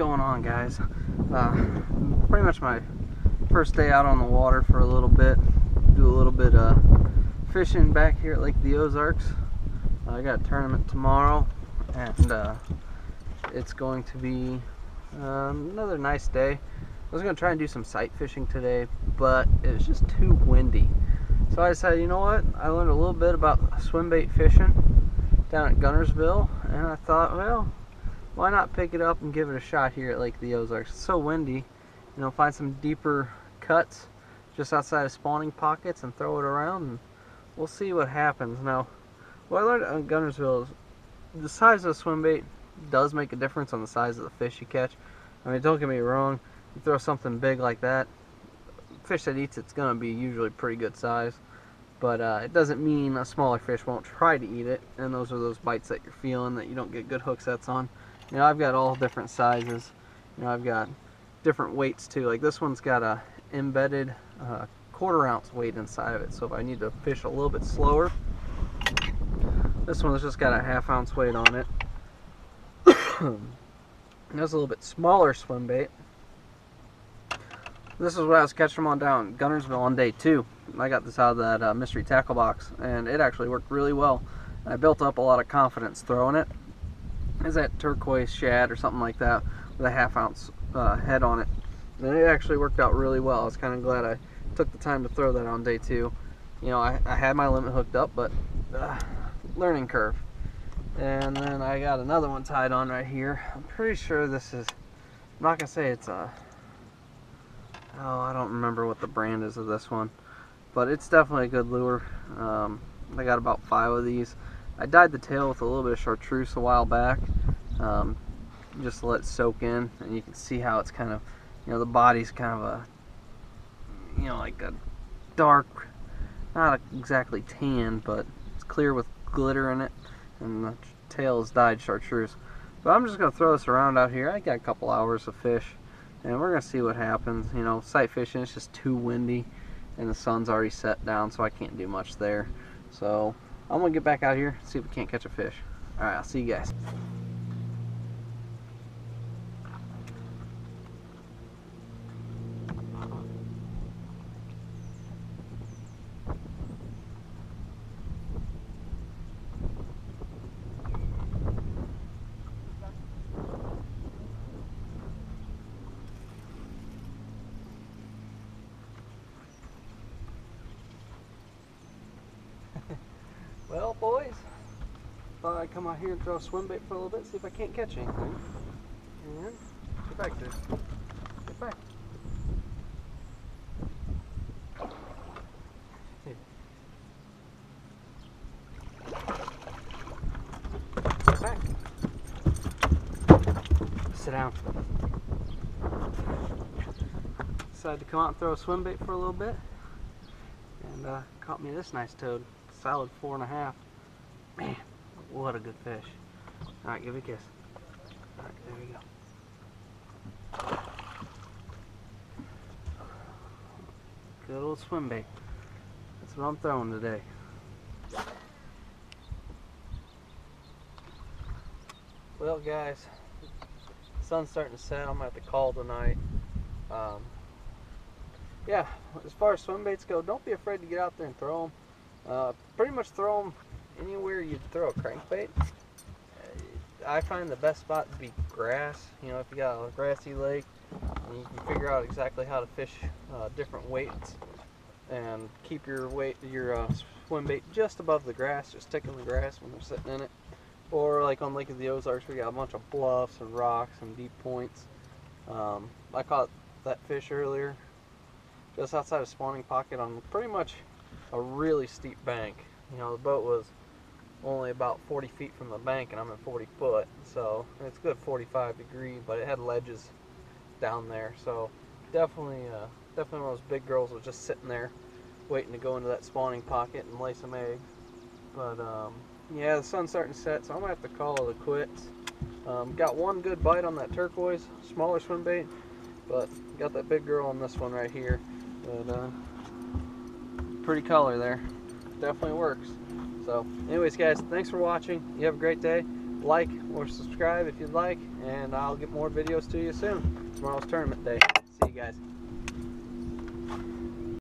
going on, guys? Pretty much my first day out on the water for a little bit. Do a little bit of fishing back here at Lake of the Ozarks. I got a tournament tomorrow, and it's going to be another nice day. I was going to try and do some sight fishing today, but it was just too windy. So I decided, you know what? I learned a little bit about swim bait fishing down at Gunnersville, and I thought, well, why not pick it up and give it a shot here at Lake of the Ozarks? It's so windy, you know, find some deeper cuts just outside of spawning pockets and throw it around, and we'll see what happens. Now, what I learned at Gunnersville is the size of the swim bait does make a difference on the size of the fish you catch. I mean, don't get me wrong, you throw something big like that, fish that eats it's going to be usually pretty good size, but it doesn't mean a smaller fish won't try to eat it, and those are those bites that you're feeling that you don't get good hook sets on. You know, I've got all different sizes. You know, I've got different weights too. Like this one's got a embedded quarter-ounce weight inside of it, so if I need to fish a little bit slower, this one's just got a half-ounce weight on it. That's a little bit smaller swim bait. This is what I was catching them on down in Gunnersville on day 2. I got this out of that mystery tackle box, and it actually worked really well. I built up a lot of confidence throwing it. It's that turquoise shad or something like that with a half-ounce head on it. And it actually worked out really well. I was kind of glad I took the time to throw that on day 2. You know, I had my limit hooked up, but learning curve. And then I got another one tied on right here. I'm pretty sure this is, I'm not going to say it's a, oh, I don't remember what the brand is of this one, but it's definitely a good lure. I got about 5 of these. I dyed the tail with a little bit of chartreuse a while back, just to let it soak in, and you can see how it's kind of, you know, the body's kind of a, you know, like a dark, not exactly tan, but it's clear with glitter in it, and the tail is dyed chartreuse. But I'm just going to throw this around out here. I got a couple hours of fish, and we're going to see what happens. You know, sight fishing, it's just too windy, and the sun's already set down, so I can't do much there. So I'm going to get back out here, see if we can't catch a fish. Alright, I'll see you guys. Well, boys, thought I'd come out here and throw a swim bait for a little bit, see if I can't catch anything. And get back there. Get back. Here. Get back. Sit down. Decided to come out and throw a swim bait for a little bit, and caught me this nice toad. Solid 4.5. Man, what a good fish. Alright, give it a kiss. Alright, there we go. Good old swim bait. That's what I'm throwing today. Well, guys, the sun's starting to set. I'm gonna have to call tonight. Yeah, as far as swim baits go, don't be afraid to get out there and throw them. Pretty much throw them anywhere you'd throw a crankbait. I find the best spot to be grass. You know, if you got a grassy lake, and you can figure out exactly how to fish different weights and keep your swim bait just above the grass, just sticking the grass when they're sitting in it. Or like on Lake of the Ozarks, we got a bunch of bluffs and rocks and deep points. I caught that fish earlier just outside of spawning pocket on pretty much a really steep bank. You know, the boat was only about 40 feet from the bank, and I'm at 40 foot, so it's good 45 degree, but it had ledges down there, so definitely one of those big girls was just sitting there waiting to go into that spawning pocket and lay some eggs. But yeah, the sun's starting to set, so I'm gonna have to call it quits. Got one good bite on that turquoise, smaller swim bait, but got that big girl on this one right here. But pretty color there, definitely works. So anyways, guys, thanks for watching. You have a great day. like or subscribe if you'd like, and I'll get more videos to you soon. Tomorrow's tournament day. See you guys.